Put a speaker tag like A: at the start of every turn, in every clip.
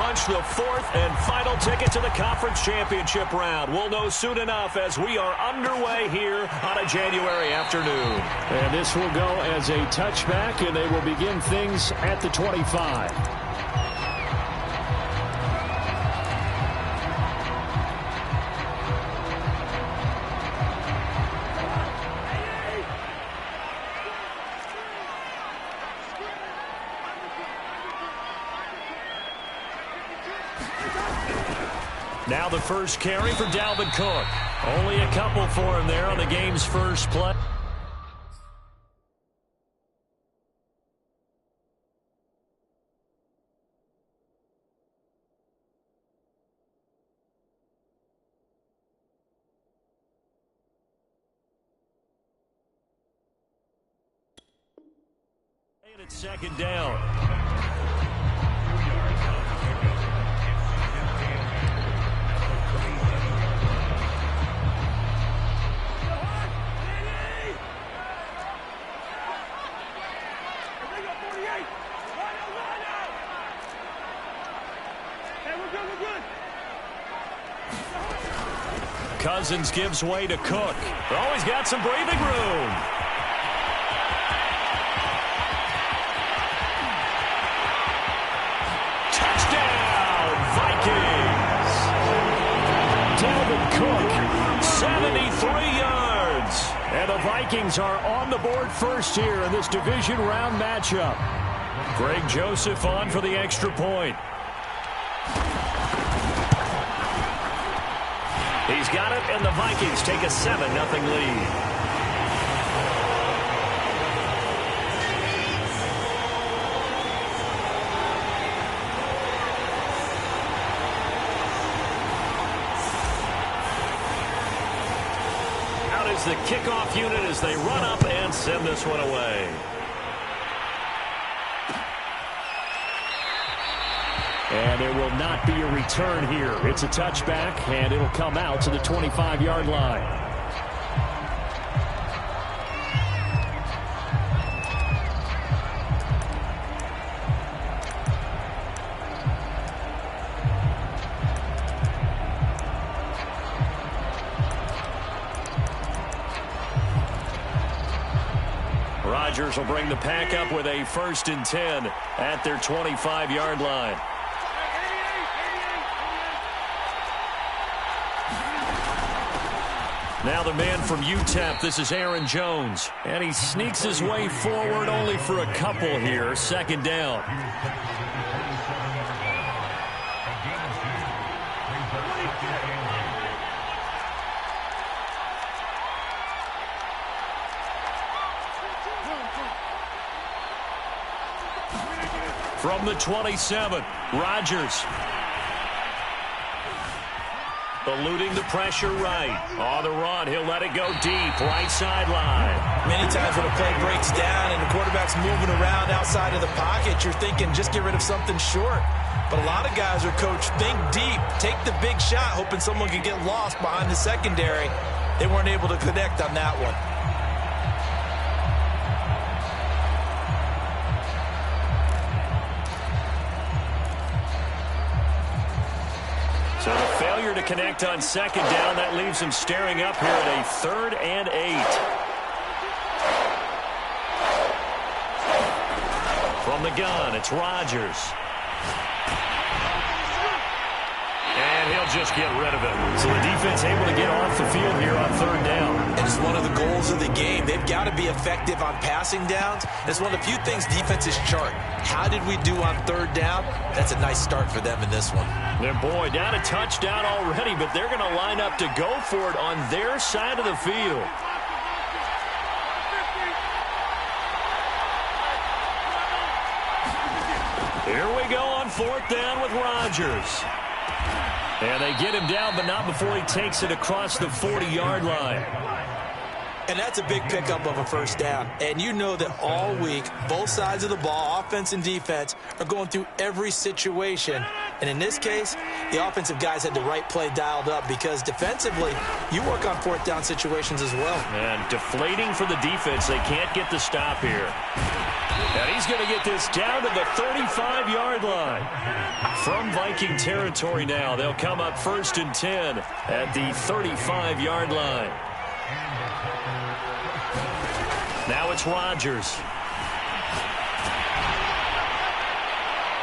A: punch the fourth and final ticket to the conference championship round. We'll know soon enough as we are underway here on a January afternoon.
B: And this will go as a touchback, and they will begin things at the 25.
A: Now the first carry for Dalvin Cook. Only a couple for him there on the game's first play. And it's second down. Cousins gives way to Cook. Oh, he's got some breathing room. Touchdown, Vikings. Dalvin Cook, 73 yards. And the Vikings are on the board first here in this division round matchup. Greg Joseph on for the extra point. He's got it, and the Vikings take a 7-0 lead. Out is the kickoff unit as they run up and send this one away. And there will not be a return here. It's a touchback, and it'll come out to the 25-yard line. Rodgers will bring the pack up with a 1st and 10 at their 25-yard line. Now the man from UTEP, this is Aaron Jones. And he sneaks his way forward only for a couple here. Second down. From the 27, Rodgers. Eluding the pressure right. On the run, he'll let it go deep. Right sideline.
C: Many times when a play breaks down and the quarterback's moving around outside of the pocket, you're thinking just get rid of something short. But a lot of guys are coached, think deep, take the big shot, hoping someone can get lost behind the secondary. They weren't able to connect on that one.
A: So the failure to connect on second down, that leaves him staring up here at a 3rd and 8. From the gun, it's Rodgers. And he'll just get rid of it. So the defense able to get off the field here on 3rd down.
C: And it's one of the goals of the game. They've got to be effective on passing downs. It's one of the few things defenses chart. How did we do on 3rd down? That's a nice start for them in this one.
A: And boy, down a touchdown already, but they're going to line up to go for it on their side of the field. Here we go on 4th down with Rodgers. And they get him down, but not before he takes it across the 40-yard line.
C: And that's a big pickup of a 1st down. And you know that all week, both sides of the ball, offense and defense, are going through every situation. And in this case, the offensive guys had the right play dialed up because defensively, you work on 4th down situations as well.
A: And deflating for the defense. They can't get the stop here. And he's going to get this down to the 35-yard line. From Viking territory now, they'll come up 1st and 10 at the 35-yard line. Now it's Rodgers.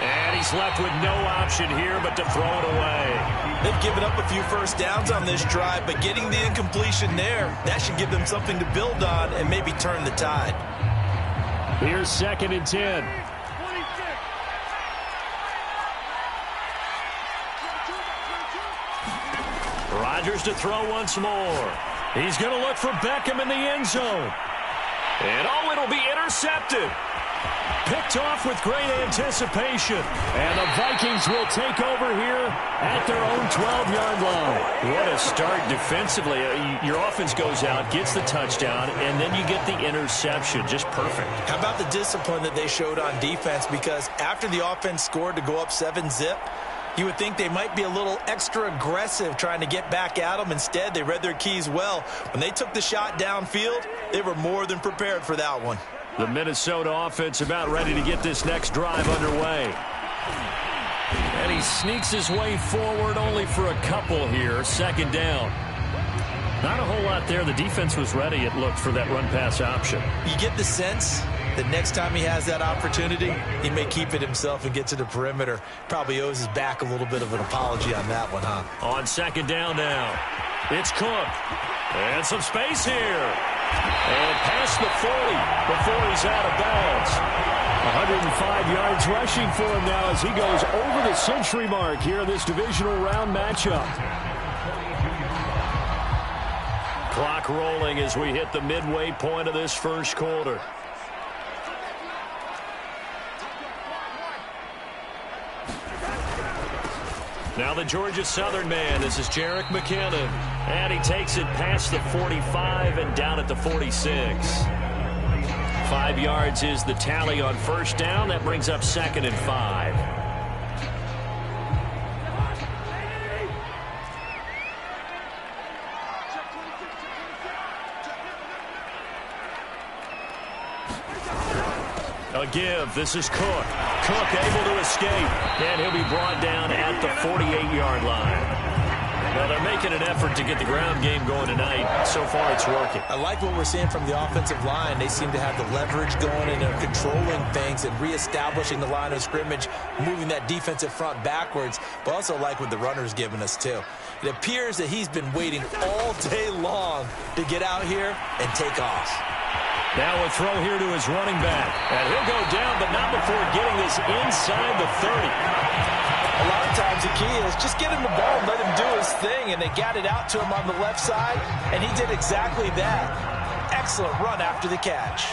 A: And he's left with no option here but to throw it away.
C: They've given up a few first downs on this drive, but getting the incompletion there, that should give them something to build on and maybe turn the tide.
B: Here's 2nd and 10.
A: Rodgers to throw once more. He's going to look for Beckham in the end zone. And it'll be intercepted. Picked off with great anticipation. And the Vikings will take over here at their own 12-yard line. What a start defensively. Your offense goes out, gets the touchdown, and then you get the interception. Just perfect. How about the discipline that they showed on defense? Because after the offense scored to go up 7-zip, you would think they might be a little extra aggressive trying to get back at them. Instead, they read their keys well. When they took the shot downfield, they were more than prepared for that one. The Minnesota offense about ready to get this next drive underway. And he sneaks his way forward only for a couple here. 2nd down. Not a whole lot there. The defense was ready, it looked, for that run-pass option. You get the sense that next time he has that opportunity, he may keep it himself and get to the perimeter. Probably owes his back a little bit of an apology on that one, huh? On 2nd down now, it's Cook. And some space here. And past the 40 before he's out of bounds. 105 yards rushing for him now as he goes over the century mark here in this divisional round matchup. Clock rolling as we hit the midway point of this first quarter. Now the Georgia Southern man. This is Jerick McKinnon. And he takes it past the 45 and down at the 46. 5 yards is the tally on 1st down. That brings up 2nd and 5. A give. This is Cook. Cook able to escape. And he'll be brought down at the 48-yard line. Well, they're making an effort to get the ground game going tonight. So far, it's working. I like what we're seeing from the offensive line. They seem to have the leverage going and they're controlling things and reestablishing the line of scrimmage, moving that defensive front backwards, but also like what the runner's giving us, too. It appears that he's been waiting all day long to get out here and take off. Now a throw here to his running back. And he'll go down, but not before getting this inside the 30. A lot of times the key is just get him the ball and let him do his thing, and they got it out to him on the left side, and he did exactly that. Excellent run after the catch.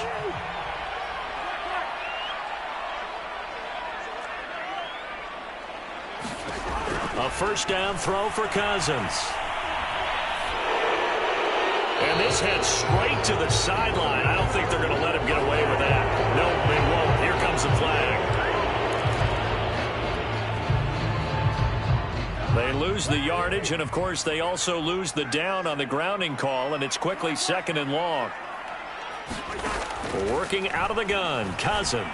A: A 1st down throw for Cousins. And this heads straight to the sideline. I don't think they're going to let him get away with that. No, they won't. Here comes the flag. They lose the yardage, and, of course, they also lose the down on the grounding call, and it's quickly 2nd and long. Working out of the gun, Cousins.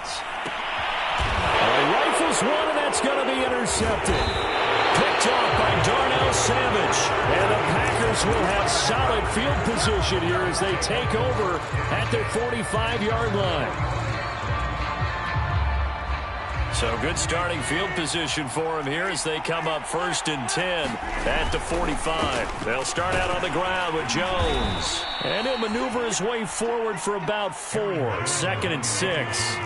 A: Rifles one, and that's going to be intercepted. Picked off by Darnell Savage. And the Packers will have solid field position here as they take over at their 45-yard line. So good starting field position for him here as they come up 1st and 10 at the 45. They'll start out on the ground with Jones. And he'll maneuver his way forward for about 4. 2nd and 6.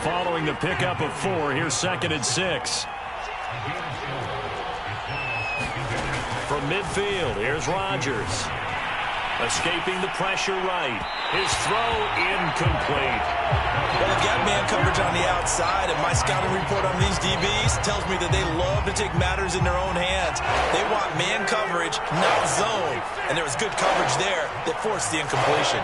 A: Following the pickup of 4, here's 2nd and 6. From midfield, here's Rodgers. Escaping the pressure right. His throw incomplete. Well, they've got man coverage on the outside, and my scouting report on these DBs tells me that they love to take matters in their own hands. They want man coverage, not zone. And there was good coverage there that forced the incompletion.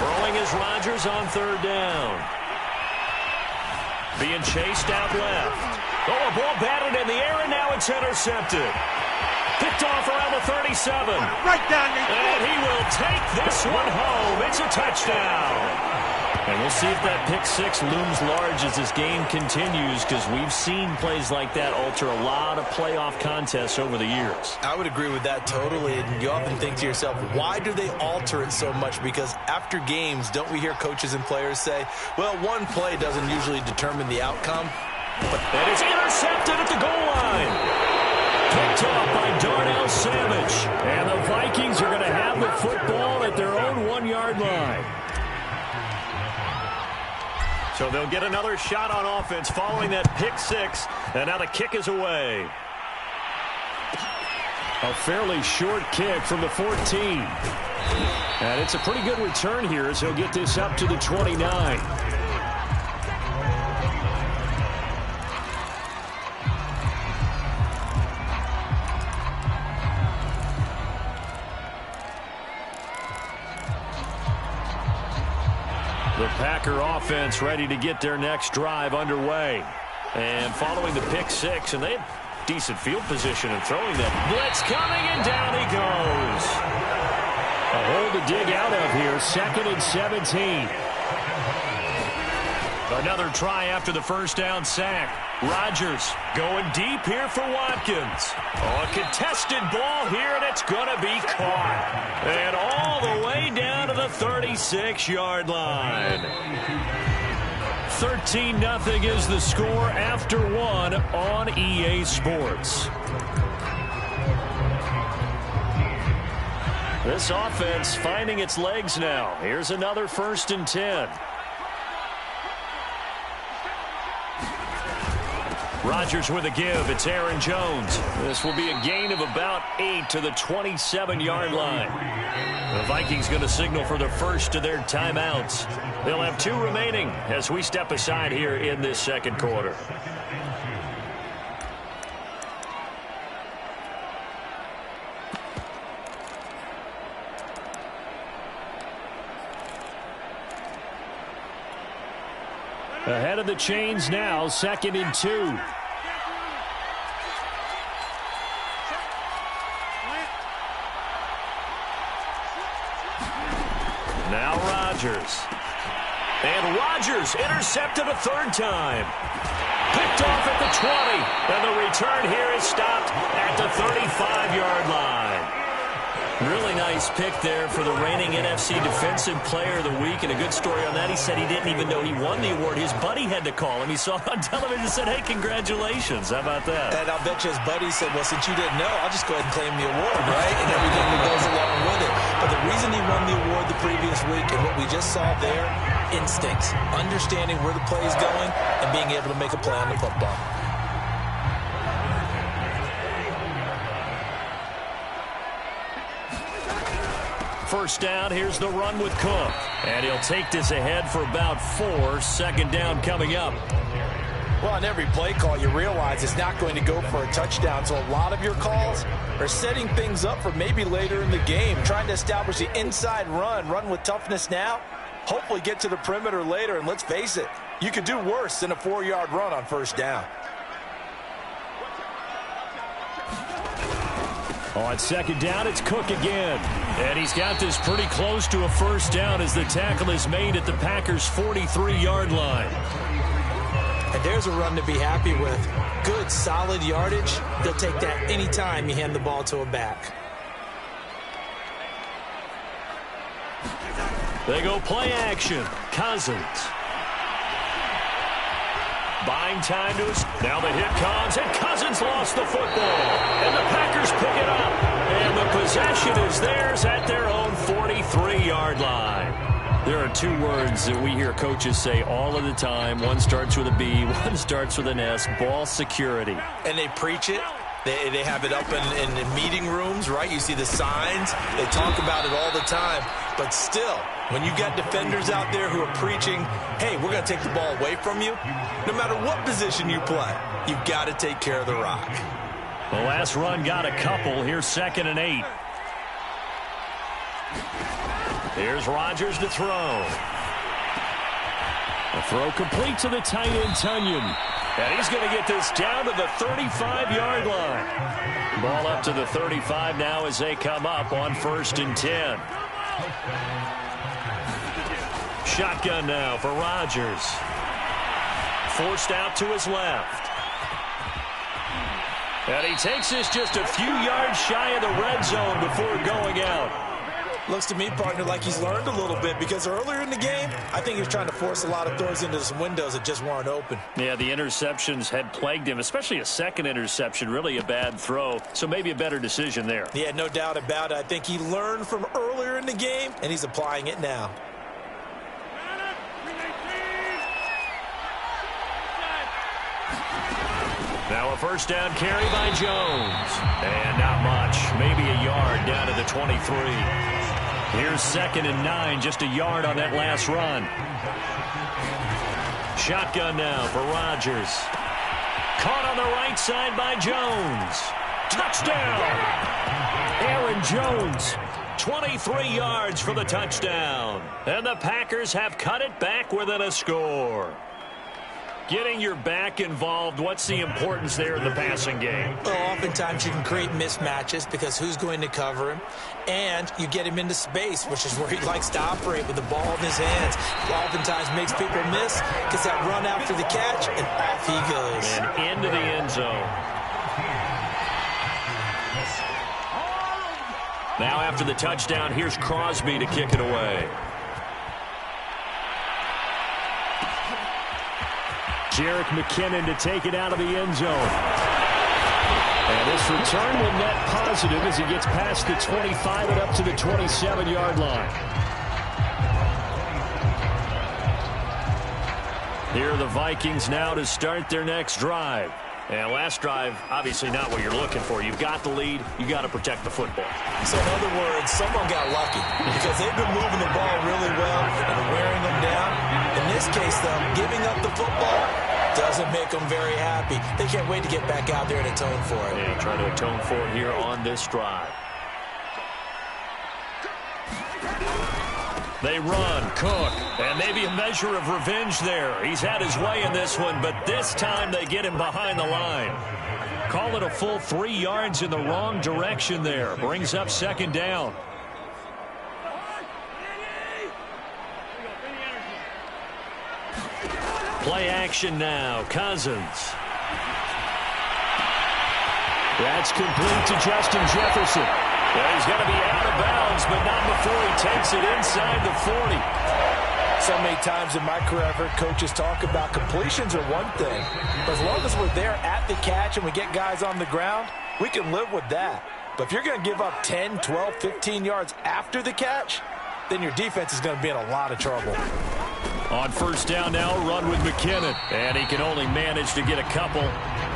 A: Throwing is Rodgers on 3rd down. being chased out left. Oh, a ball batted in the air, and now it's intercepted. Picked off around the 37.
D: Right down the
A: And he will take this one home. It's a touchdown. And we'll see if that pick six looms large as this game continues, because we've seen plays like that alter a lot of playoff contests over the years.
C: I would agree with that totally. And you often think to yourself, why do they alter it so much? Because after games, don't we hear coaches and players say, well, one play doesn't usually determine the outcome.
A: And it's intercepted at the goal line. Picked off by Darnell Savage. And the Vikings are going to have the football at their own 1-yard line. So they'll get another shot on offense following that pick six. And now the kick is away. A fairly short kick from the 14. And it's a pretty good return here as he'll get this up to the 29. The Packer offense ready to get their next drive underway. And following the pick six, and they have decent field position and throwing that. Blitz coming, and down he goes. A hole to dig out of here, 2nd and 17. Another try after the first down sack. Rodgers going deep here for Watkins. Oh, a contested ball here, and it's going to be caught. And all the way down to the 36-yard line. 13-0 is the score after one on EA Sports. This offense finding its legs now. Here's another 1st and 10. Rodgers with a give. It's Aaron Jones. This will be a gain of about 8 to the 27-yard line. The Vikings going to signal for the first of their timeouts. They'll have 2 remaining as we step aside here in this second quarter. Ahead of the chains now, 2nd and 2. Now Rodgers. And Rodgers intercepted a 3rd time. Picked off at the 20. And the return here is stopped at the 35-yard line. Really nice pick there for the reigning NFC Defensive Player of the Week. And a good story on that. He said he didn't even know he won the award. His buddy had to call him. He saw it on television and said, hey, congratulations. How about that?
C: And I'll bet you his buddy said, well, since you didn't know, I'll just go ahead and claim the award, right? And everything that goes along with it. But the reason he won the award the previous week and what we just saw there, instincts, understanding where the play is going, and being able to make a play on the football.
A: First down, here's the run with Cook. And he'll take this ahead for about 4. 2nd down coming up.
C: Well, on every play call, you realize it's not going to go for a touchdown. So a lot of your calls are setting things up for maybe later in the game, trying to establish the inside run with toughness now, hopefully get to the perimeter later. And let's face it, you could do worse than a 4-yard run on 1st down.
A: On 2nd down, it's Cook again. And he's got this pretty close to a 1st down as the tackle is made at the Packers' 43-yard line.
C: And there's a run to be happy with. Good, solid yardage. They'll take that anytime you hand the ball to a back.
A: They go play action. Cousins. Buying time to us. Now the hit comes, and Cousins lost the football. And the Packers pick it up. And the possession is theirs at their own 43-yard line. There are 2 words that we hear coaches say all of the time. One starts with a B, one starts with an S. Ball security.
C: And they preach it. They have it up in meeting rooms, right? You see the signs. They talk about it all the time. But still, when you've got defenders out there who are preaching, hey, we're going to take the ball away from you, no matter what position you play, you've got to take care of the rock.
A: The last run got a couple. Here's 2nd and 8. Here's Rodgers to throw.
B: The throw complete to the tight end, Tunyon.
A: And he's going to get this down to the 35-yard line. Ball up to the 35 now as they come up on 1st and 10. Shotgun now for Rodgers. Forced out to his left. And he takes this just a few yards shy of the red zone before going out.
C: Looks to me, partner, like he's learned a little bit, because earlier in the game, I think he was trying to force a lot of throws into some windows that just weren't open.
A: Yeah, the interceptions had plagued him, especially a second interception, really a bad throw. So maybe a better decision there.
C: Yeah, no doubt about it. I think he learned from earlier in the game, and he's applying it now.
A: Now a first down carry by Jones. And not much. Maybe a yard down to the 23. Here's 2nd and 9, just a yard on that last run. Shotgun now for Rodgers. Caught on the right side by Jones. Touchdown! Aaron Jones, 23 yards for the touchdown. And the Packers have cut it back within a score. Getting your back involved, what's the importance there in the passing game?
C: Well, oftentimes you can create mismatches because who's going to cover him? And you get him into space, which is where he likes to operate with the ball in his hands. Oftentimes makes people miss, gets that run after the catch, and off he goes.
A: And into the end zone. Now after the touchdown, here's Crosby to kick it away.
B: Jerick McKinnon to take it out of the end zone. And this return will net positive as he gets past the 25 and up to the 27-yard line.
A: Here are the Vikings now to start their next drive. And last drive, obviously not what you're looking for. You've got the lead. You got to protect the football.
C: So in other words, someone got lucky because they've been moving the ball really well and wearing them down. In this case, though, giving up the football doesn't make them very happy. They can't wait to get back out there and atone for it.
A: Yeah, try to atone for it here on this drive. They run, Cook, and maybe a measure of revenge there. He's had his way in this one, but this time they get him behind the line. Call it a full 3 yards in the wrong direction there. Brings up 2nd down. Play action now. Cousins.
B: That's complete to Justin Jefferson.
A: Well, he's going to be out of bounds, but not before he takes it inside the 40.
D: So many times in my career, I've heard coaches talk about completions are one thing. But as long as we're there at the catch and we get guys on the ground, we can live with that. But if you're going to give up 10, 12, 15 yards after the catch, then your defense is going to be in a lot of trouble.
A: On 1st down now, run with McKinnon. And he can only manage to get a couple.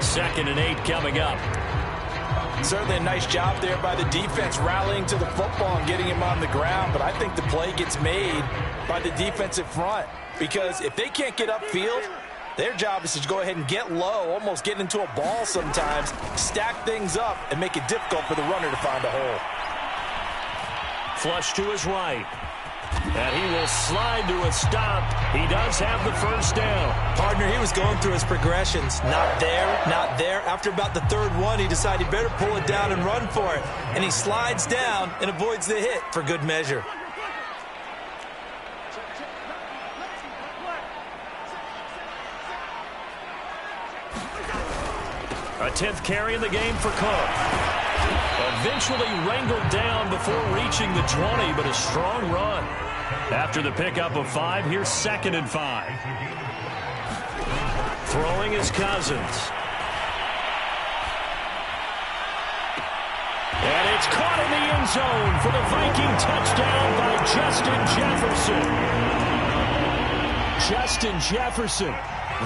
A: 2nd and 8 coming up.
D: Certainly a nice job there by the defense rallying to the football and getting him on the ground. But I think the play gets made by the defensive front. Because if they can't get upfield, their job is to go ahead and get low, almost get into a ball sometimes, stack things up, and make it difficult for the runner to find a hole.
A: Flush to his right. And he will slide to a stop. He does have the 1st down.
C: Partner, he was going through his progressions. Not there, not there. After about the 3rd one, he decided he better pull it down and run for it. And he slides down and avoids the hit for good measure.
A: A 10th carry in the game for Cook. Eventually wrangled down before reaching the 20, but a strong run. After the pickup of 5, here's 2nd and 5. Throwing is Cousins. And it's caught in the end zone for the Viking touchdown by Justin Jefferson. Justin Jefferson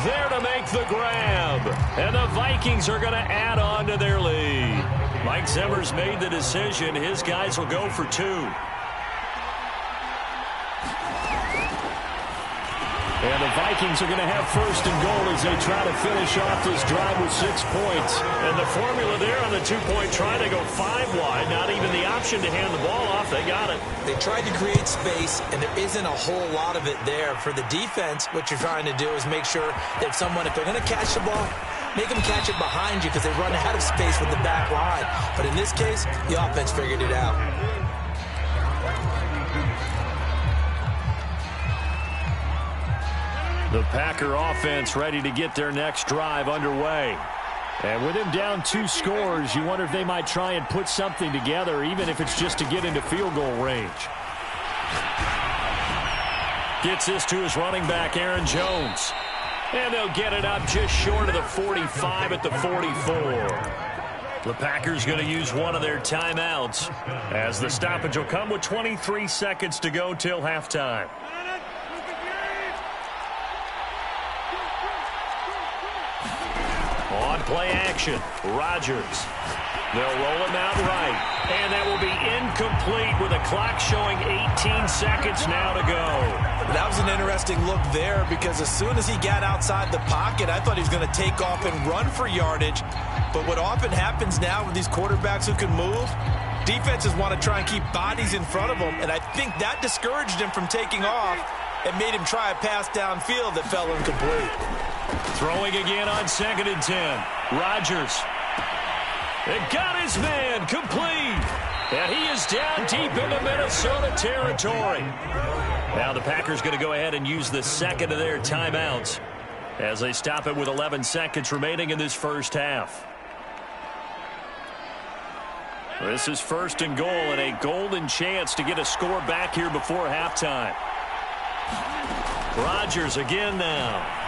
A: there to make the grab. And the Vikings are going to add on to their lead. Mike Zimmer's made the decision. His guys will go for 2.
B: And the Vikings are going to have first and goal as they try to finish off this drive with 6 points.
A: And the formula there on the two-point try to go 5 wide. Not even the option to hand the ball off. They got it.
C: They tried to create space, and there isn't a whole lot of it there. For the defense, what you're trying to do is make sure that if they're going to catch the ball, make them catch it behind you because they run out of space with the back line. But in this case, the offense figured it out.
B: The Packer offense ready to get their next drive underway. And with him down 2 scores, you wonder if they might try and put something together, even if it's just to get into field goal range. Gets this to his running back, Aaron Jones. And they'll get it up just short of the 45 at the 44. The Packers going to use one of their timeouts as the stoppage will come with 23 seconds to go till halftime. On play action, Rodgers. They'll roll him out right. And that will be incomplete with a clock showing 18 seconds now to go.
C: That was an interesting look there because as soon as he got outside the pocket, I thought he was going to take off and run for yardage. But what often happens now with these quarterbacks who can move, defenses want to try and keep bodies in front of them. And I think that discouraged him from taking off and made him try a pass downfield that fell incomplete.
B: Throwing again on 2nd and 10. Rodgers. It got his man complete. And he is down deep into Minnesota territory. Now the Packers going to go ahead and use the second of their timeouts as they stop it with 11 seconds remaining in this first half. This is 1st and goal and a golden chance to get a score back here before halftime. Rodgers again now.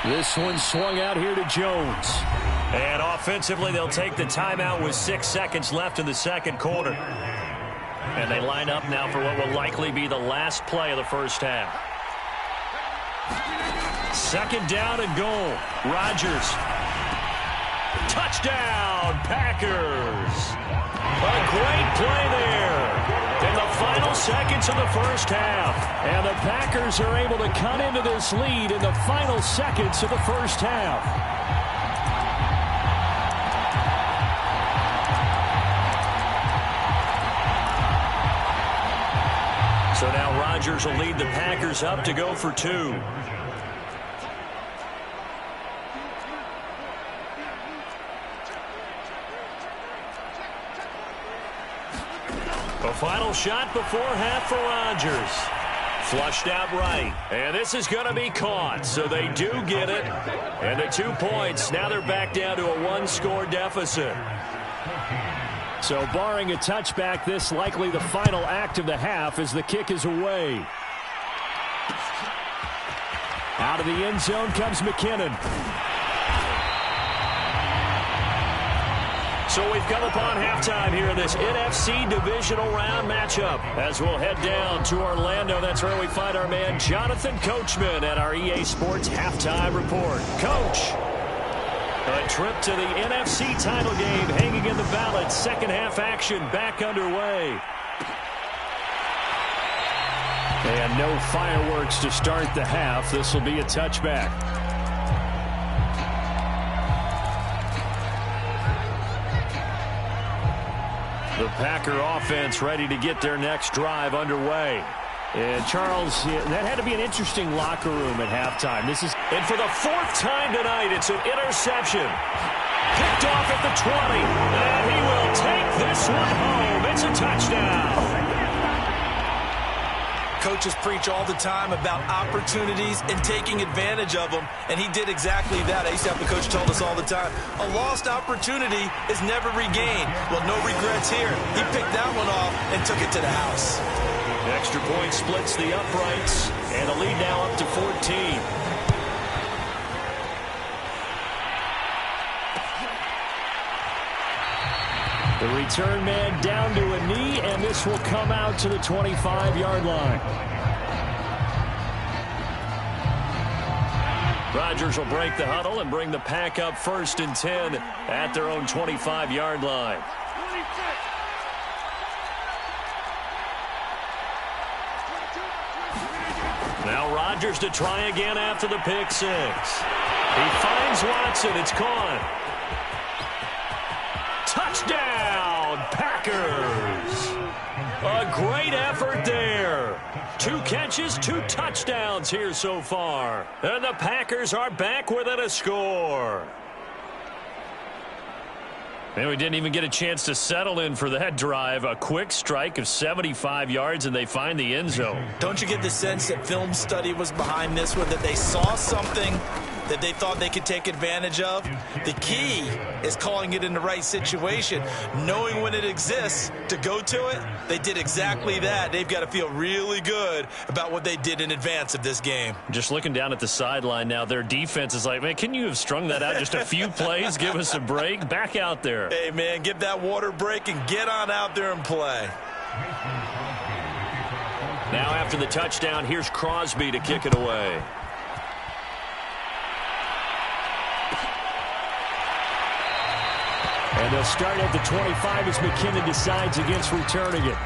B: This one swung out here to Jones. And offensively, they'll take the timeout with 6 seconds left in the second quarter. And they line up now for what will likely be the last play of the first half. 2nd down and goal. Rodgers. Touchdown, Packers. A great play there in the final seconds of the first half. And the Packers are able to cut into this lead in the final seconds of the first half. So now Rodgers will lead the Packers up to go for 2. A final shot before half for Rodgers. Flushed out right. And this is going to be caught. So they do get it. And the 2 points. Now they're back down to a 1-score deficit. So barring a touchback, this likely the final act of the half as the kick is away. Out of the end zone comes McKinnon. So we've come upon halftime here in this NFC divisional round matchup as we'll head down to Orlando. That's where we find our man Jonathan Coachman at our EA Sports Halftime Report. Coach, a trip to the NFC title game hanging in the balance. Second half action back underway. And no fireworks to start the half. This will be a touchback. The Packer offense ready to get their next drive underway. And Charles, that had to be an interesting locker room at halftime. And for the 4th time tonight, it's an interception. Picked off at the 20. And he will take this one home. It's a touchdown.
C: Coaches preach all the time about opportunities and taking advantage of them, and he did exactly that. I used to have the coach told us all the time, a lost opportunity is never regained. Well, no regrets here. He picked that one off and took it to the house.
B: Extra point splits the uprights, and the lead now up to 14. The return man down to a knee, and this will come out to the 25-yard line. Rodgers will break the huddle and bring the Pack up 1st and 10 at their own 25-yard line. Now Rodgers to try again after the pick six. He finds Watson. It's caught. Touchdown, Packers. A great effort there. 2 catches, 2 touchdowns here so far. And the Packers are back within a score. And we didn't even get a chance to settle in for that drive. A quick strike of 75 yards, and they find the end zone.
C: Don't you get the sense that film study was behind this one, that they saw something that they thought they could take advantage of? The key is calling it in the right situation, knowing when it exists to go to it. They did exactly that. They've got to feel really good about what they did in advance of this game.
B: Just looking down at the sideline now, their defense is like, man, can you have strung that out just a few plays? Give us a break. Back out there.
C: Hey, man, give that water break and get on out there and play.
B: Now after the touchdown, here's Crosby to kick it away.
A: And they'll start at the 25 as McKinnon decides against returning it.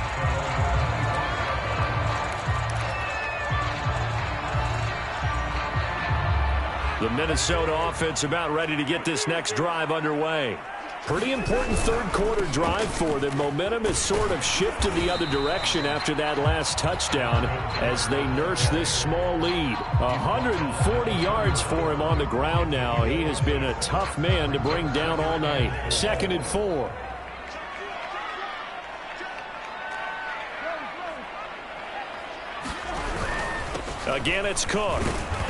A: The Minnesota offense about ready to get this next drive underway. Pretty important third-quarter drive for them. Momentum has sort of shifted the other direction after that last touchdown as they nurse this small lead. 140 yards for him on the ground now. He has been a tough man to bring down all night. 2nd and 4. Again, it's Cook.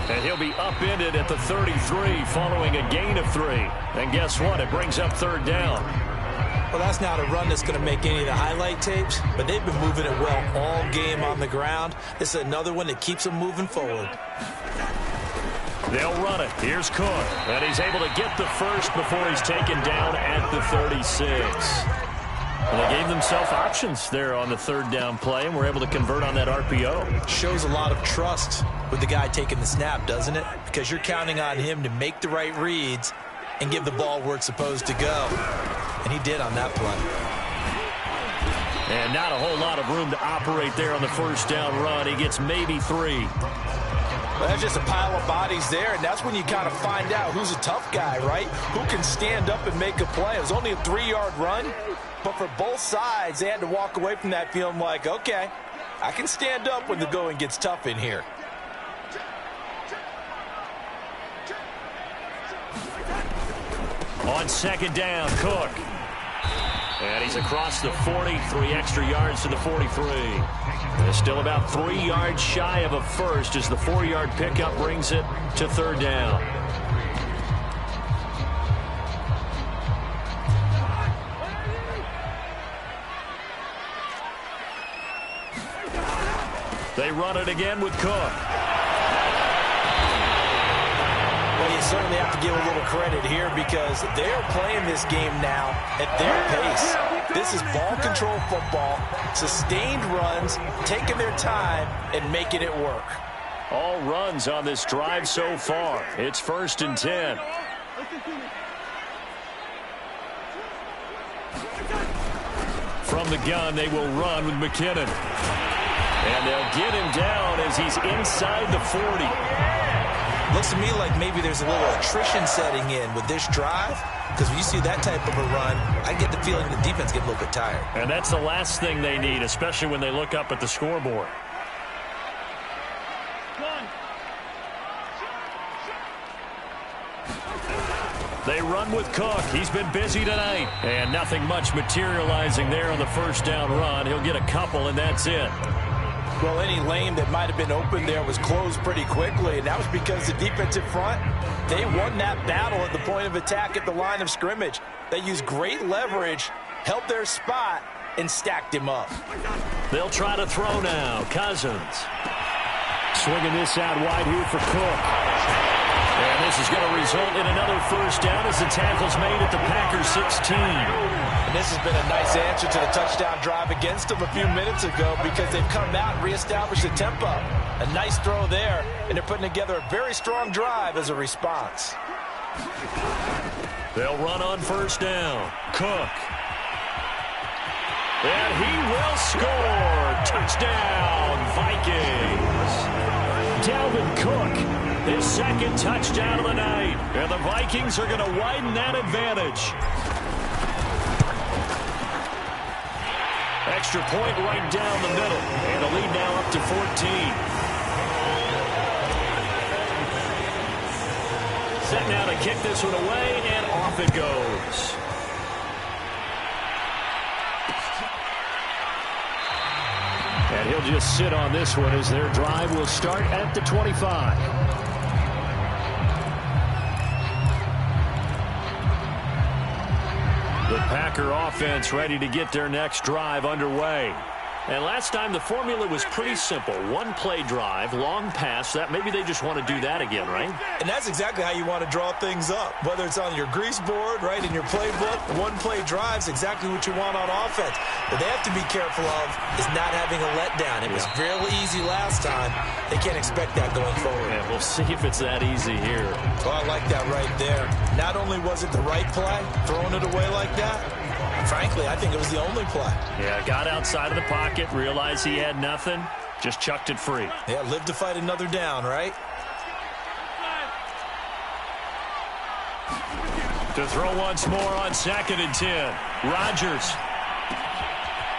A: And he'll be upended at the 33 following a gain of 3. And guess what? It brings up 3rd down.
C: Well, that's not a run that's going to make any of the highlight tapes, but they've been moving it well all game on the ground. This is another one that keeps them moving forward.
B: They'll run it. Here's Cook. And he's able to get the first before he's taken down at the 36. Well, they gave themselves options there on the 3rd down play, and were able to convert on that RPO.
C: Shows a lot of trust with the guy taking the snap, doesn't it? Because you're counting on him to make the right reads and give the ball where it's supposed to go. And he did on that play.
B: And not a whole lot of room to operate there on the 1st down run. He gets maybe 3.
C: Well, that's just a pile of bodies there, and that's when you kind of find out who's a tough guy, right? Who can stand up and make a play. It was only a 3-yard run, but for both sides, they had to walk away from that feeling like, okay, I can stand up when the going gets tough in here.
B: On 2nd down, Cook. And he's across the 40, 3 extra yards to the 43. And still about 3 yards shy of a first as the 4-yard pickup brings it to 3rd down. They run it again with Cook.
C: Well, you certainly have to give a little credit here because they're playing this game now at their pace. This is ball control football, sustained runs, taking their time and making it work.
B: All runs on this drive so far. It's 1st and 10. From the gun, they will run with McKinnon. And they'll get him down as he's inside the 40.
C: Looks to me like maybe there's a little attrition setting in with this drive, because when you see that type of a run, I get the feeling the defense gets a little bit tired.
B: And that's the last thing they need, especially when they look up at the scoreboard. They run with Cook. He's been busy tonight. And nothing much materializing there on the 1st down run. He'll get a couple, and that's it.
C: Well, any lane that might have been open there was closed pretty quickly, and that was because the defensive front, they won that battle at the point of attack at the line of scrimmage. They used great leverage, held their spot, and stacked him up.
B: They'll try to throw now. Cousins. Swinging this out wide here for Cook. And this is going to result in another 1st down as the tackle's made at the Packers 16.
C: And this has been a nice answer to the touchdown drive against them a few minutes ago because they've come out and reestablished the tempo. A nice throw there, and they're putting together a very strong drive as a response.
B: They'll run on 1st down. Cook. And he will score. Touchdown, Vikings.
A: Dalvin Cook, his second touchdown of the night. And the Vikings are going to widen that advantage. Extra point right down the middle. And the lead now up to 14. Set now to kick this one away, and off it goes. And he'll just sit on this one as their drive will start at the 25. The Packer offense ready to get their next drive underway. And last time the formula was pretty simple. One play drive, long pass. That maybe they just want to do that again, right?
C: And that's exactly how you want to draw things up. Whether it's on your grease board, right, in your playbook, one play drive is exactly what you want on offense. What they have to be careful of is not having a letdown. It was real easy last time. They can't expect that going forward.
A: Yeah, we'll see if it's that easy here.
C: Oh, I like that right there. Not only was it the right play, throwing it away like that, frankly, I think it was the only play.
A: Yeah, got outside of the pocket, realized he had nothing, just chucked it free.
C: Yeah, live to fight another down, right?
A: To throw once more on 2nd and 10. Rodgers.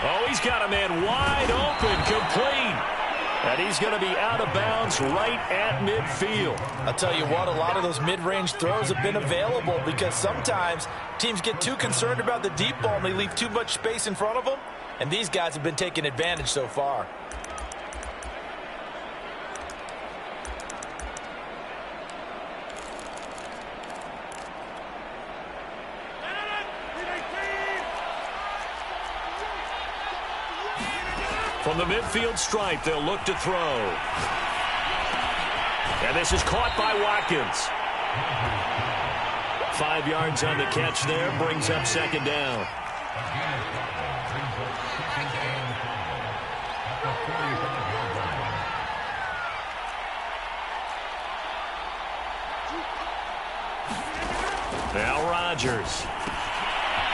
A: Oh, he's got a man wide open, complete. And he's going to be out of bounds right at midfield.
C: I'll tell you what, a lot of those mid-range throws have been available because sometimes teams get too concerned about the deep ball and they leave too much space in front of them. And these guys have been taking advantage so far.
A: From the midfield stripe, they'll look to throw. And this is caught by Watkins. 5 yards on the catch there, brings up 2nd down. Now Rodgers.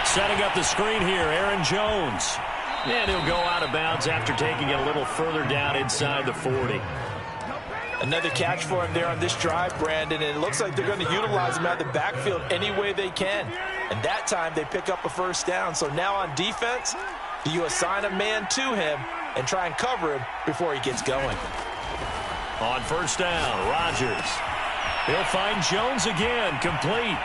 A: Setting up the screen here, Aaron Jones. And he'll go out of bounds after taking it a little further down inside the 40.
C: Another catch for him there on this drive, Brandon, and it looks like they're going to utilize him out of the backfield any way they can. And that time they pick up a first down. So now on defense, do you assign a man to him and try and cover him before he gets going?
A: On 1st down, Rodgers. He'll find Jones again, complete.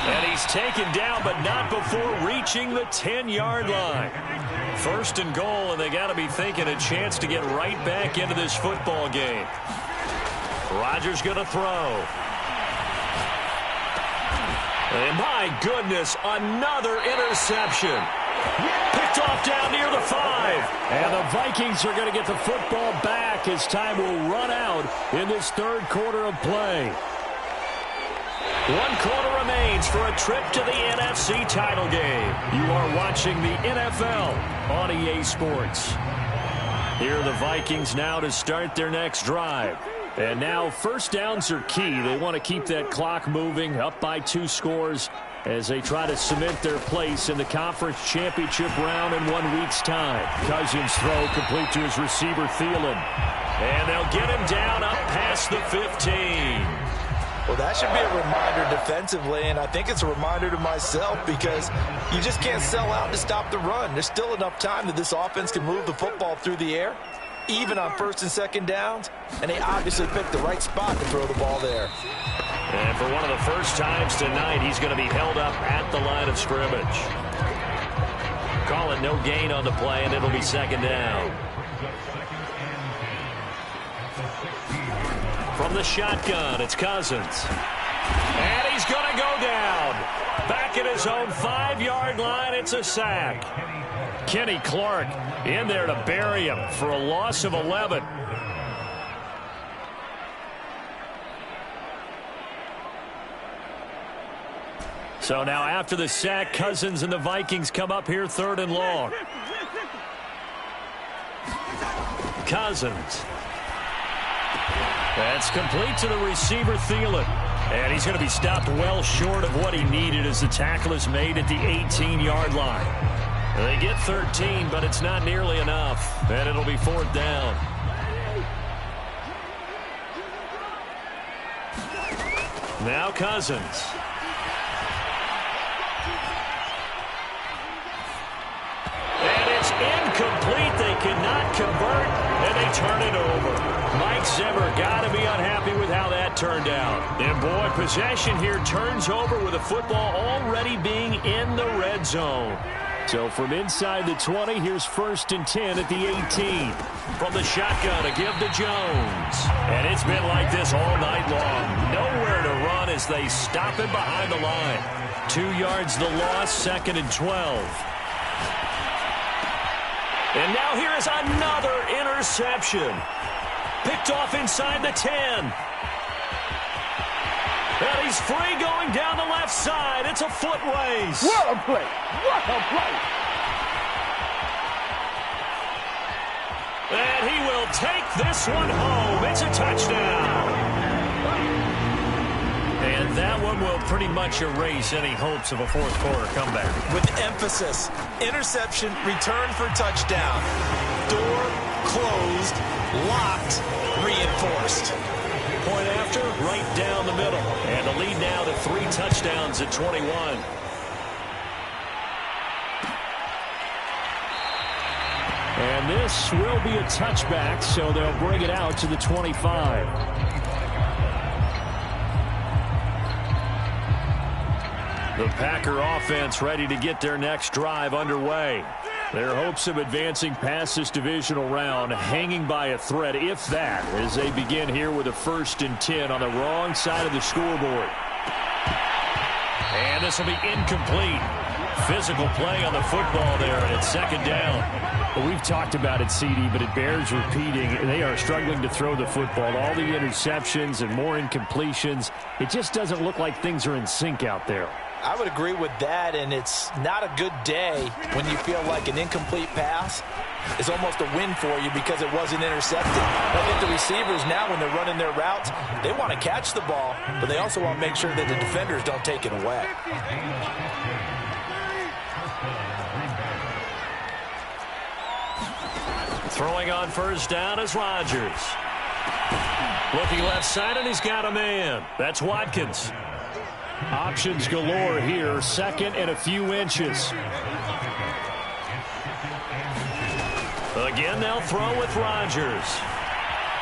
A: And he's taken down, but not before reaching the 10-yard line. 1st and goal, and they got to be thinking a chance to get right back into this football game. Rodgers going to throw. And my goodness, another interception. Picked off down near the 5. And the Vikings are going to get the football back as time will run out in this 3rd quarter of play. 1 quarter remains for a trip to the NFC title game. You are watching the NFL on EA Sports. Here are the Vikings now to start their next drive. And now 1st downs are key. They want to keep that clock moving, up by 2 scores as they try to cement their place in the conference championship round in 1 week's time. Cousins throw complete to his receiver, Thielen. And they'll get him down up past the 15.
C: Well, that should be a reminder defensively, and I think it's a reminder to myself because you just can't sell out to stop the run. There's still enough time that this offense can move the football through the air, even on 1st and 2nd downs, and they obviously picked the right spot to throw the ball there.
A: And for one of the first times tonight, he's going to be held up at the line of scrimmage. Call it no gain on the play, and it'll be 2nd down. From the shotgun, it's Cousins. And he's going to go down. Back at his own 5-yard line, it's a sack. Kenny Clark in there to bury him for a loss of 11. So now after the sack, Cousins and the Vikings come up here 3rd and long. Cousins. That's complete to the receiver, Thielen. And he's going to be stopped well short of what he needed as the tackle is made at the 18-yard line. They get 13, but it's not nearly enough. And it'll be 4th down.
B: Now Cousins. And it's incomplete. They cannot convert, and they turn it over. Mike Zimmer got to be unhappy with how that turned out. And, boy, possession here turns over with the football already being in the red zone.
A: So from inside the 20, here's 1st and 10 at the 18.
B: From the shotgun, a give to Jones. And it's been like this all night long. Nowhere to run as they stop him behind the line. 2 yards the loss, 2nd and 12. And now here is another interception. Picked off inside the 10. And he's free going down the left side. It's a foot race.
E: What a play. What a play.
B: And he will take this one home. It's a touchdown. And that one will pretty much erase any hopes of a fourth quarter comeback.
C: With emphasis, interception, return for touchdown. Door closed, locked, reinforced.
B: Point after, right down the middle. And the lead now to 3 touchdowns at 21.
A: And this will be a touchback, so they'll bring it out to the 25.
B: The Packer offense ready to get their next drive underway.
A: Their hopes of advancing past this divisional round hanging by a thread, if that, as they begin here with a 1st and 10 on the wrong side of the scoreboard.
B: And this will be incomplete. Physical play on the football there, and it's 2nd down.
A: Well, we've talked about it, CD, but it bears repeating. They are struggling to throw the football. All the interceptions and more incompletions. It just doesn't look like things are in sync out there.
C: I would agree with that, and it's not a good day when you feel like an incomplete pass is almost a win for you because it wasn't intercepted. I think the receivers now, when they're running their routes, they want to catch the ball, but they also want to make sure that the defenders don't take it away.
B: Throwing on 1st down is Rodgers. Looking left side, and he's got a man. That's Watkins.
A: Options galore here. 2nd and a few inches.
B: Again, they'll throw with Rodgers.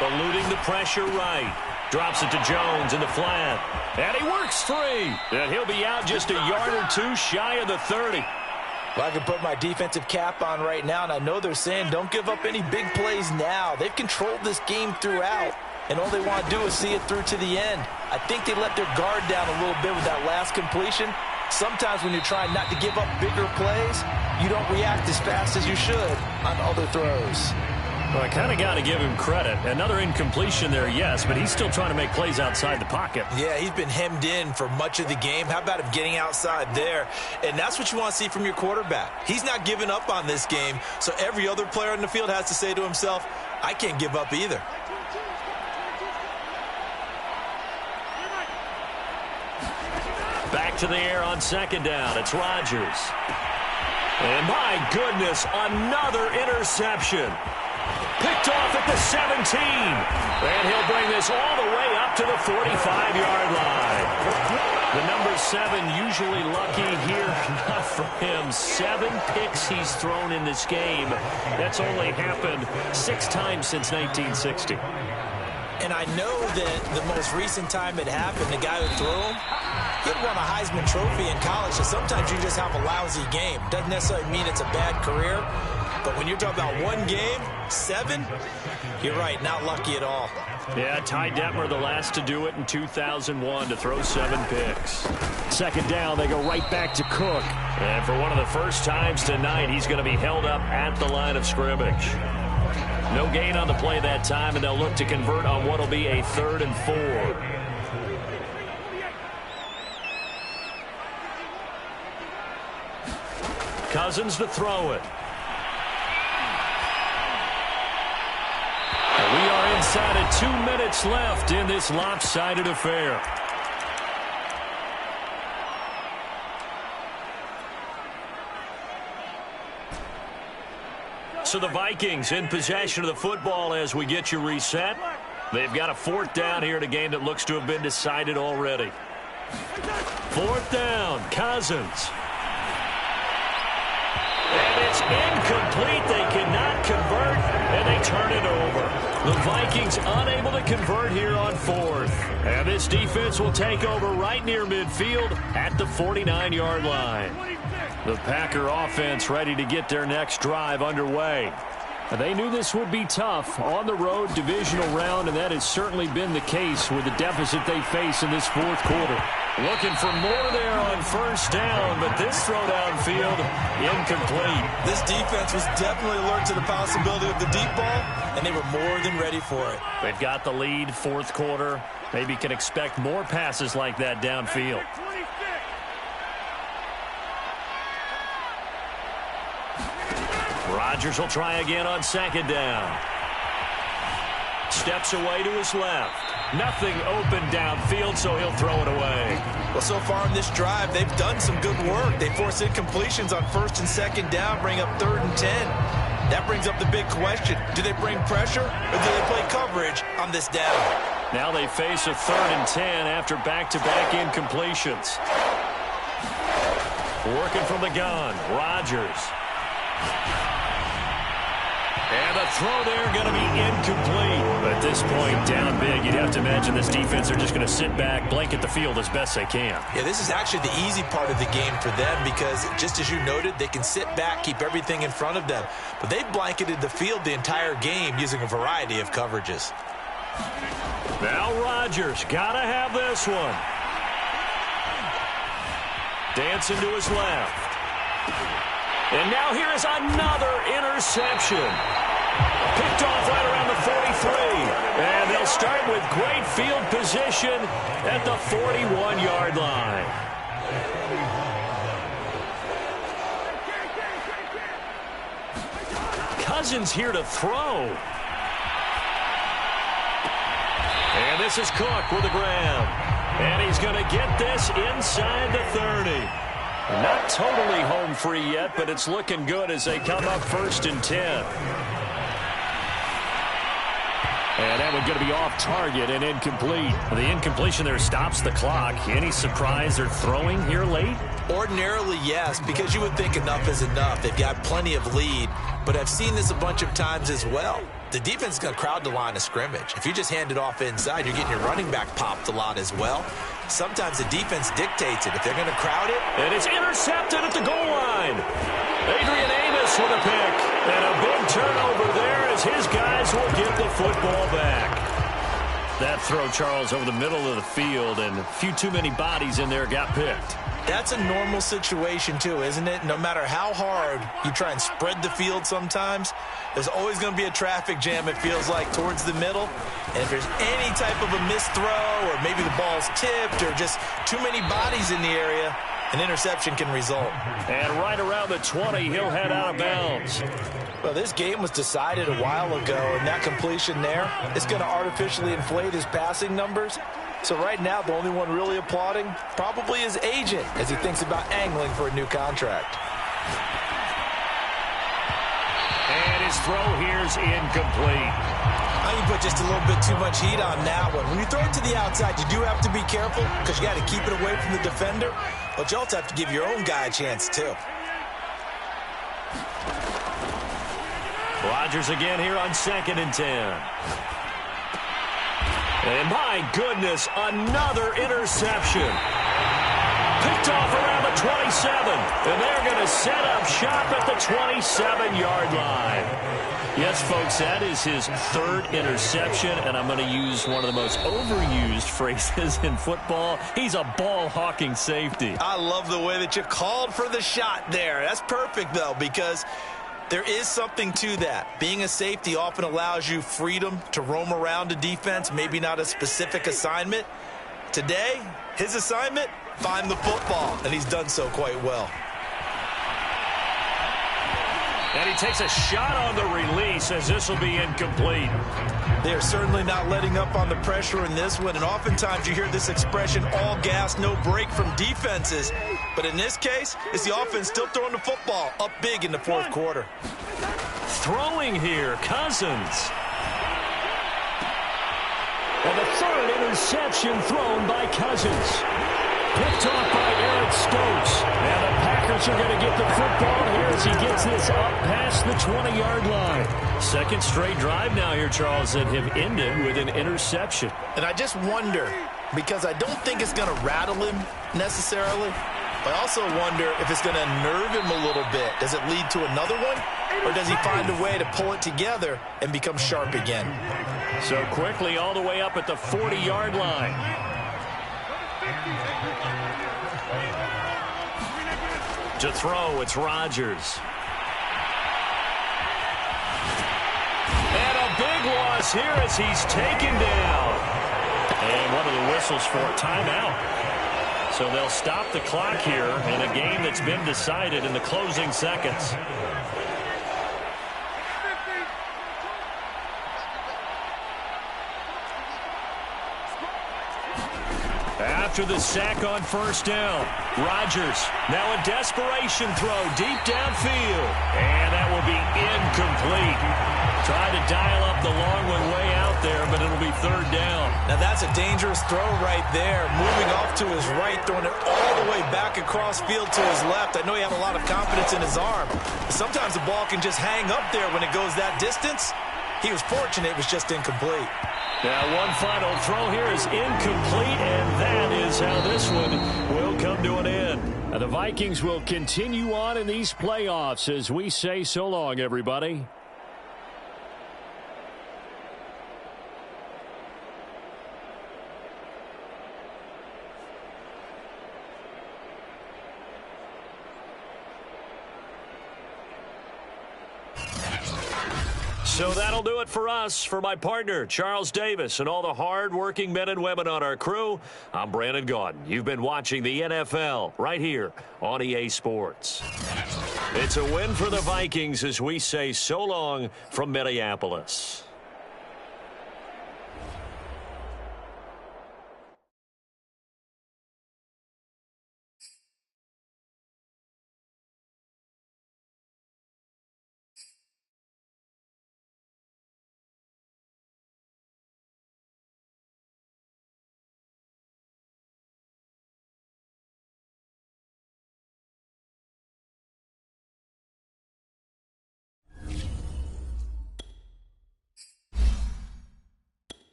B: Eluding the pressure right. Drops it to Jones in the flat. And he works free. And he'll be out just a yard or 2 shy of the 30.
C: Well, I can put my defensive cap on right now, and I know they're saying don't give up any big plays now. They've controlled this game throughout, and all they want to do is see it through to the end. I think they let their guard down a little bit with that last completion. Sometimes when you're trying not to give up bigger plays, you don't react as fast as you should on other throws.
B: Well, I kind of got to give him credit. Another incompletion there, yes, but he's still trying to make plays outside the pocket.
C: Yeah, he's been hemmed in for much of the game. How about him getting outside there? And that's what you want to see from your quarterback. He's not giving up on this game, so every other player in the field has to say to himself, I can't give up either.
B: Back to the air on 2nd down. It's Rodgers. And my goodness, another interception. Picked off at the 17. And he'll bring this all the way up to the 45-yard line. The number 7 usually lucky here. Not for him. 7 picks he's thrown in this game. That's only happened 6 times since 1960.
C: And I know that the most recent time it happened, the guy who threw him, he had won a Heisman Trophy in college, so sometimes you just have a lousy game. Doesn't necessarily mean it's a bad career, but when you're talking about one game, 7, you're right, not lucky at all.
B: Yeah, Ty Detmer, the last to do it in 2001, to throw 7 picks.
A: 2nd down, they go right back to Cook.
B: And for one of the first times tonight, he's going to be held up at the line of scrimmage. No gain on the play that time, and they'll look to convert on what will be a 3rd and 4. Cousins to throw it. And we are inside of 2 minutes left in this lopsided affair. So the Vikings in possession of the football as we get you reset. They've got a 4th down here in a game that looks to have been decided already. 4th down, Cousins. And it's incomplete. They cannot convert, and they turn it over. The Vikings unable to convert here on 4th. And this defense will take over right near midfield at the 49-yard line. The Packer offense ready to get their next drive underway.
A: They knew this would be tough on the road divisional round, and that has certainly been the case with the deficit they face in this 4th quarter.
B: Looking for more there on 1st down, but this throw downfield incomplete.
C: This defense was definitely alert to the possibility of the deep ball, and they were more than ready for it.
B: They've got the lead, 4th quarter. Maybe can expect more passes like that downfield. Rodgers will try again on 2nd down. Steps away to his left. Nothing open downfield, so he'll throw it away.
C: Well, so far in this drive, they've done some good work. They force incompletions on 1st and 2nd down, bring up 3rd and 10. That brings up the big question. Do they bring pressure, or do they play coverage on this down?
B: Now they face a 3rd and 10 after back-to-back incompletions. Working from the gun, Rodgers. And the throw there going to be incomplete. At this point, down big, you'd have to imagine this defense are just going to sit back, blanket the field as best they can.
C: Yeah, this is actually the easy part of the game for them because, just as you noted, they can sit back, keep everything in front of them. But they've blanketed the field the entire game using a variety of coverages.
B: Now Rodgers, got to have this one. Dancing to his left. And now here is another interception. Picked off right around the 43. And they'll start with great field position at the 41-yard line. Cousins here to throw. And this is Cook with the grab. And he's going to get this inside the 30. Not totally home free yet, but it's looking good as they come up 1st and 10. And that one going to be off target and incomplete. The incompletion there stops the clock. Any surprise they're throwing here late?
C: Ordinarily, yes, because you would think enough is enough. They've got plenty of lead, but I've seen this a bunch of times as well. The defense is going to crowd the line of scrimmage. If you just hand it off inside, you're getting your running back popped a lot as well. Sometimes the defense dictates it. If they're going to crowd it.
B: And it's intercepted at the goal line. Adrian Amos with a pick. And a big turnover there as his guys will get the football back. That throw, Charles, over the middle of the field, and a few too many bodies in there got picked.
C: That's a normal situation, too, isn't it? No matter how hard you try and spread the field sometimes, there's always going to be a traffic jam, it feels like, towards the middle. And if there's any type of a missed throw or maybe the ball's tipped or just too many bodies in the area, an interception can result.
B: And right around the 20, he'll head out of bounds.
C: Well, this game was decided a while ago, and that completion there is going to artificially inflate his passing numbers. So right now, the only one really applauding probably his agent as he thinks about angling for a new contract.
B: And his throw here's incomplete.
C: I think you put just a little bit too much heat on that one. When you throw it to the outside, you do have to be careful because you got to keep it away from the defender. But you also have to give your own guy a chance, too.
B: Rodgers again here on 2nd and 10. And my goodness, another interception. Picked off around the 27. And they're going to set up shop at the 27-yard line. Yes, folks, that is his 3rd interception, and I'm going to use one of the most overused phrases in football. He's a ball-hawking safety.
C: I love the way that you called for the shot there. That's perfect, though, because there is something to that. Being a safety often allows you freedom to roam around a defense, maybe not a specific assignment. Today, his assignment, find the football, and he's done so quite well.
B: And he takes a shot on the release as this will be incomplete.
C: They're certainly not letting up on the pressure in this one, and oftentimes you hear this expression, all gas, no break from defenses. But in this case, it's the offense still throwing the football up big in the 4th quarter.
B: Throwing here, Cousins.
A: And the third interception thrown by Cousins. Picked off by Eric Stokes. And the Packers are going to get the football here as he gets this up past the 20-yard line.
B: Second straight drive now here, Charles, that have ended with an interception.
F: And I just wonder, because I don't think it's going to rattle him necessarily, but I also wonder if it's going to nerve him a little bit. Does it lead to another one? Or does he find a way to pull it together and become sharp again?
B: So quickly all the way up at the 40-yard line. To throw, it's Rodgers. And a big loss here as he's taken down. And one of the whistles for a timeout. So they'll stop the clock here in a game that's been decided in the closing seconds. After the sack on first down, Rodgers now a desperation throw deep downfield. And that will be incomplete. Try to dial up the long one way out there, but it'll be third down.
C: Now that's a dangerous throw right there. Moving off to his right, throwing it all the way back across field to his left. I know he had a lot of confidence in his arm. Sometimes the ball can just hang up there when it goes that distance. He was fortunate it was just incomplete.
B: Now one final throw here is incomplete, and that is how this one will come to an end.
A: Now the Vikings will continue on in these playoffs as we say so long, everybody.
B: So that'll do it for us. For my partner, Charles Davis, and all the hard-working men and women on our crew, I'm Brandon Gaudin. You've been watching the NFL right here on EA Sports. It's a win for the Vikings as we say so long from Minneapolis.